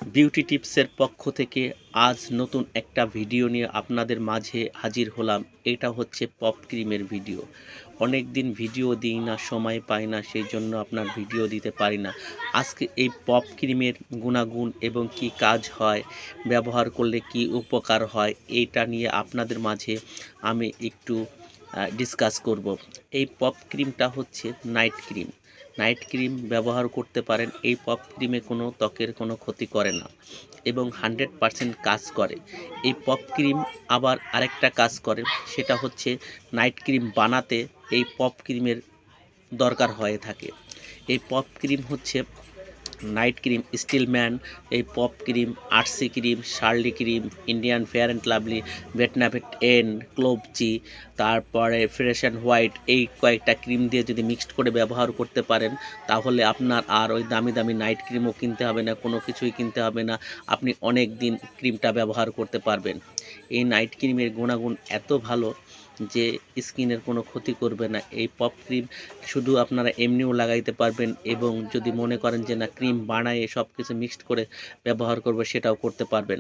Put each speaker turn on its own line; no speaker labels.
Beauty টিপসের পক্ষ থেকে আজ নতুন একটা ভিডিও নিয়ে আপনাদের মাঝে হাজির হলাম। এটা হচ্ছে পপ ক্রিমের ভিডিও। অনেক দিন ভিডিও দিই না, সময় পাই না, সেই জন্য আপনার ভিডিও দিতে পারি না। আজকে এই পপ ক্রিমের গুণাগুণ এবং কি কাজ হয়, ব্যবহার করলে কি উপকার হয়, এইটা নিয়ে আপনাদের মাঝে আমি একটু ডিসকাস করব। এই পপ ক্রিমটা হচ্ছে নাইট ক্রিম। নাইট ক্রিম ব্যবহার করতে পারেন। এই পপ ক্রিমে কোনো ত্বকের কোনো ক্ষতি করে না এবং 100% কাজ করে। এই পপ ক্রিম আবার আরেকটা কাজ করে, সেটা হচ্ছে নাইট ক্রিম বানাতে এই পপ ক্রিমের দরকার হয়ে থাকে। এই পপ ক্রিম হচ্ছে নাইট ক্রিম, স্টিলম্যান, এই pop cream, RC cream, Shirley cream, Indian fair and lovely, Betnovate N, ক্লোবচি, তারপরে ফ্রেশ অ্যান্ড হোয়াইট, এই কয়েকটা ক্রিম দিয়ে যদি মিক্সড করে ব্যবহার করতে পারেন, তাহলে আপনার আর ওই দামি দামি নাইট ক্রিমও কিনতে হবে না, কোনো কিছুই কিনতে হবে না। আপনি অনেক দিন ক্রিমটা ব্যবহার করতে পারবেন। এই নাইট ক্রিমের গুণাগুণ এত ভালো যে স্কিনের কোনো ক্ষতি করবে না। এই পপ ক্রিম শুধু আপনারা এমনিও লাগাইতে পারবেন এবং যদি মনে করেন যে না ক্রিম বানায়ে সব কিছু মিক্সড করে ব্যবহার করবে, সেটাও করতে পারবেন।